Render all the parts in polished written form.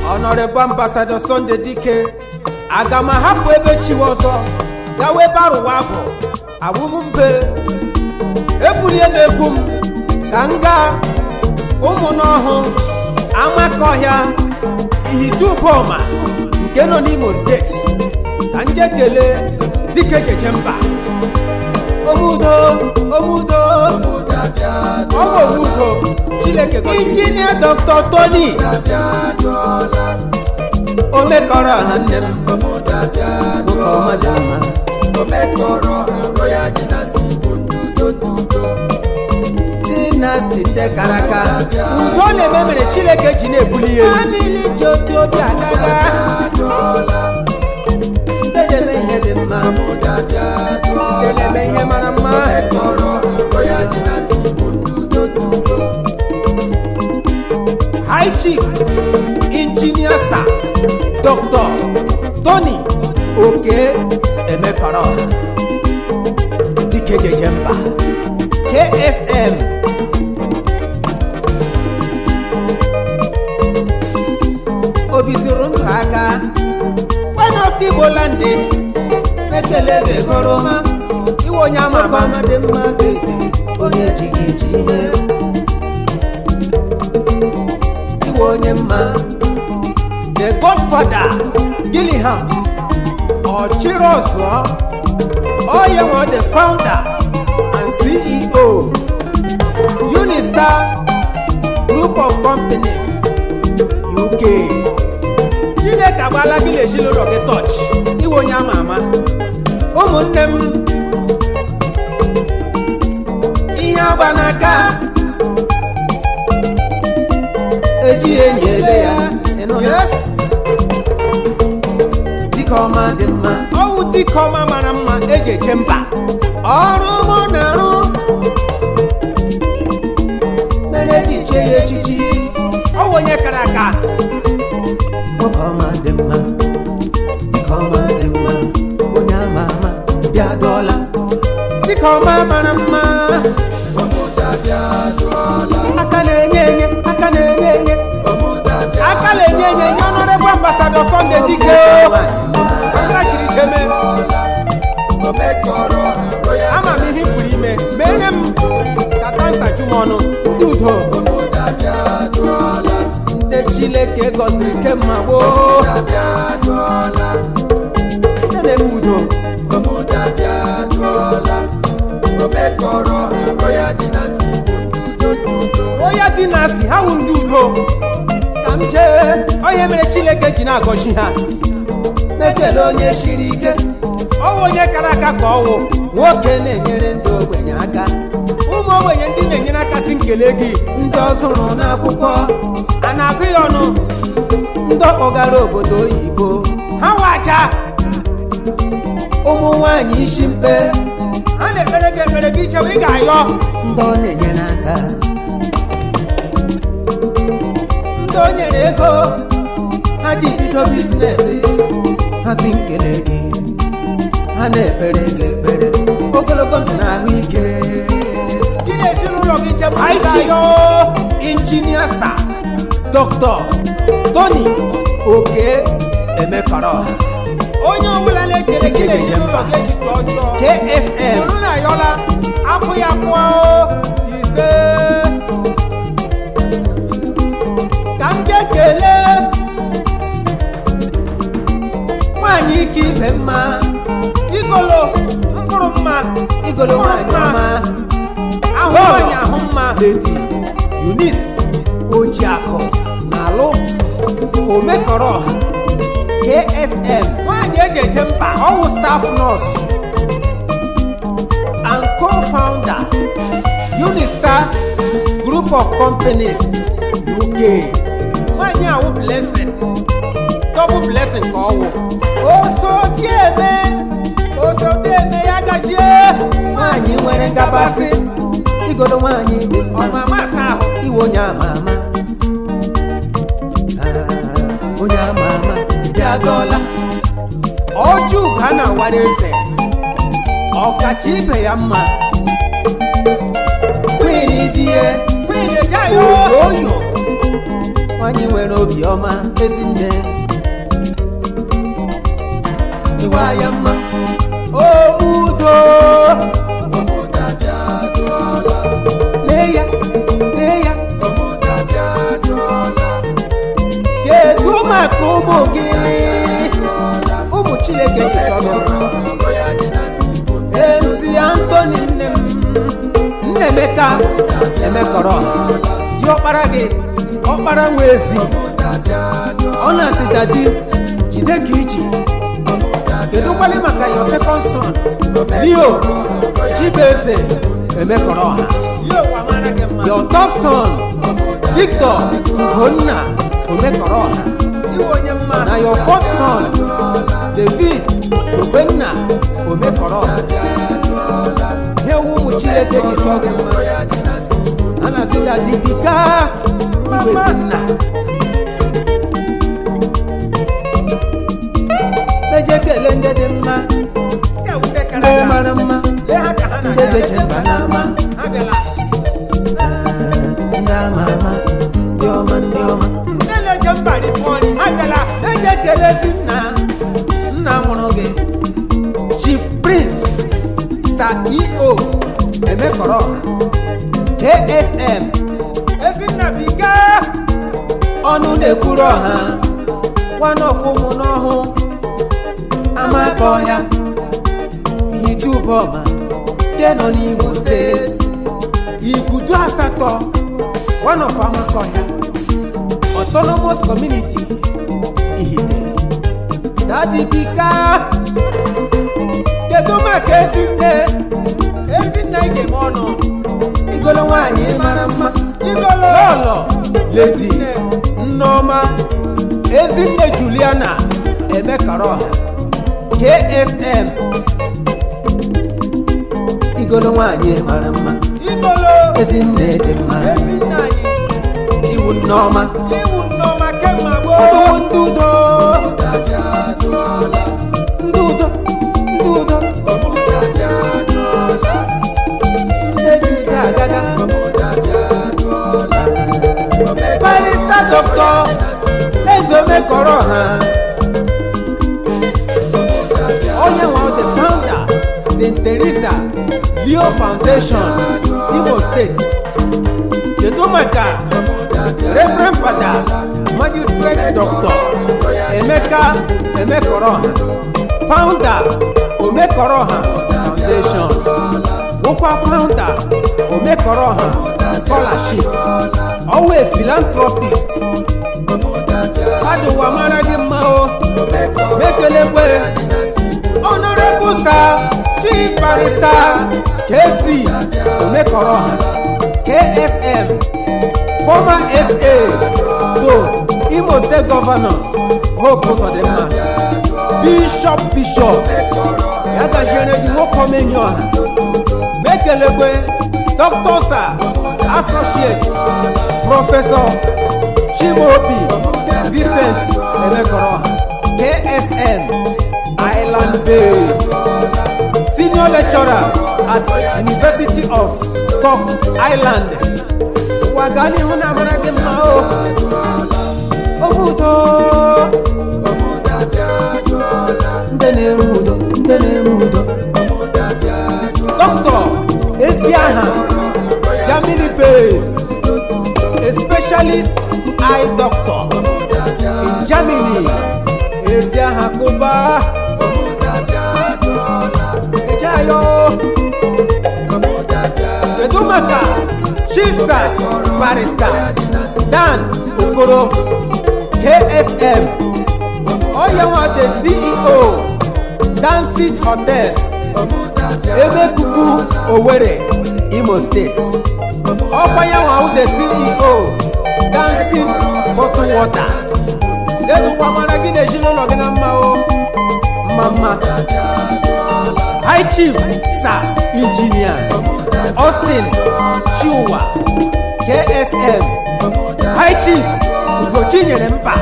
Honorable Ambassador Sunday Dike agama hapu ebe chiwozo ya we baru wabo awumumbe ebulie megum kanga umunoho amakohia ihituboma nke no n'Imo State kanje kele Dike jejemba omudo Engineer Dr. Tony Omeokaraoha nnem Omeokaraoha Royal Dynasty tekaraka udo na-ememere Chineke ji na-ebuli elu family joto obi agaga ndejeme ihe dị mma keleme ihe mara mma Royal Dynasty High Chief Engineer Sir Dr. Tony Okey Omeokaraoha Dike jejemba KFM Obituru ndụ aka wenofi bolande mekelebe koroma iwe onye amaka dị mma ga-ete onye ejighị eji ihe iwe onye mma the Godfather Gillingham Ochirozuo onye nwe the founder and CEO Unistar Group of Companies UK Chineke agbala gị lejilụlọ gị touch iwe onye ama ama ụmụnne m ihe agba n'aka eji enyi ele ya yes Dike ọma dị mma ọwụ Dike ọma mara mma eji eje mba ọrụ mụ na-arụ mere eji chee ya echichi ọwụ onye kara aka Dike ọma dị mma Dike ọma dị mma onye ama ama bịa dọla Dike ọma mara mma aka na-enye enye aka na-enye enye aka na-enye enye nye Honorable Ambassador Sunday Dike chiri jeme ama m ihe pụrụ ime mere m ka kansa jumọnụ ndị udo ndị Chineke gọziri kemma gboo ndị na-eme udo Royal Dynasty ha wụ ndị udo ka m jee onye mere Chineke ji na-agọzi ha mekele onye shiri ike ọwụ onye kara aka ka ọwụ nwoke na-enyere ndị ogbenye aka ụmụ ogbenye ndị na-enyere aka si nkele gị ndị ọzụrụ n'akwụkwọ a na-agụ ya ọnụ ndị ọkpọgara obodo oyibo ha wacha ụmụ nwanyị isi mkpe ha na-ekpere gị ekpere gị ichewe ị ga-ayọ ndị ọ na-enyere aka ndị o nyere ego ha ji bido bizinesi ha si nkele gị ha na-ekpere gị ekpere ogologo ndụ na ahụike gị na-ezinụlọ gị njem ayo Engineer Sir Dr. Tony Okey Omeokaraoha onye ọbụla na-ekele gị na-ezinụlọ gị ejitu ọjọọ KFM olu na ayọla akwụ ya kwụọ ise ka m ga-ekele nwanyị ike ibe mma igolo mkpụrụ mma igolo nwanyị ọma ahụ nwanyị ahụ mma Lady Eunice Ojiakụ na-alụ Omeokaraoha KSM nwanyị eji eje mba ọwụ staff nurse and co-founder Unistar Group of Companies UK nwanyị awụ blessing double blessing ka ọwụ osodieme ya gajie nwanyị nwere ngabasị igodo nwanyị dị ọma masa ahụ iwe onye ama ama onye ama ama bịa dọla ọjụ ụga na-awara eze ọkacha ibe ya mma Queen die Queen ejayo oyo nwanyị nwere obiọma ezinne iwe ya mma omudo lee ya kedu maka ụmụ gị ụmụ Chineke ji chọrọ MC Anthony nne m Nnemeka emekọrọ di ọkpara gị ọkpara nwe ezi ọ na-asị dadi jide ka iji kedu kwali maka your second son Leo Chibeze emekọrọ ha your third son Victor Ugonna omekọrọ ha na your fourth son David Tobenna omekọrọ ha ewu ụmụ Chineke ji chọọ gị mma a na-asị dadi bika Iwezinna meje kele ndị dị mma ndị mara mma ndị jeje mba n'ama ndị ama ama ndị ọma meje kele nna mụrụ gị Chief Prince Sir E.O. Emekọrọ KSM Ezinna Bika ọnụ na-ekwuru ọha one of ụmụ n'ọhụ Amakọhịa Ihitubọma nke nọ n'Imo steeti Igudu Asatọ one of Amakọhịa Autonomous Community Ihite Daddy Bika kedu maka Ezinna ige m ọnụ igolo nwanyị mara mma igolo lọlọ Lady Nneọma Ezinne Juliana Emekọrọha KSM igolo nwanyị mara mma igolo Ezinne dị mma iwu Nneọma kemma gboo ndudo Barrister Dr. Omeokaraoha onye nwe the founder St. Teresa Leo Foundation Imo State kedu maka Reverend Father Magistrate Dr. Emeka Omeokaraoha founder Omeokaraoha Foundation bụkwa founder Omeokaraoha Scholarship always philanthropist adụwa mara gị mma o mekelekwe Honorable Sir Chief Barrister KC Omeokaraoha KFM former SA to Imo State Governor Hope Uzodimma Bishop ya gajiere gị nwoke omenye ọha mekelekwe Dr. Sir Associate Professor Chimaobi Vincent Omeokaraoha KSM Island Base Senior Lecturer at University of Cook Island wagani huna mara gị mma o obodo ndị na-eme udo Dr. Eziaha Germany based a specialist eye doctor in Germany Eziaha Kuba ejayo kedu maka Chisa Barrister Dan Okoro KSM Oyewa the CEO Dansit Hotels Emekuku Owerri Imo State Oyewa the CEO Dansit Bottled Water Dedu kwamara gị na-ejilo ụlọ gị na mma o mama High Chief Sir Engineer Austin Chiwa KSM High Chief Ugochinyere Mpa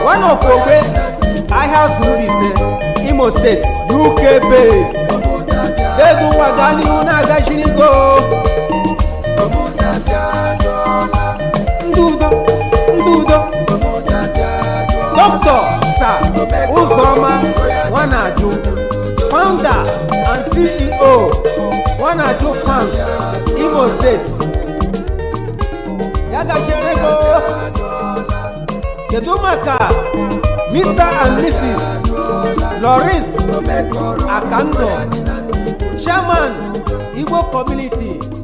one of Ogbe Ihouse Rubise Imo State UK based Dedu wagani una agashinigo Ndudo Uzoma Wanaju, founder and CEO Wanaju Farm, Imo State. Yaga Sherego Kedumaka, Mr. and Mrs. Lawrence Akando, Chairman Igbo Community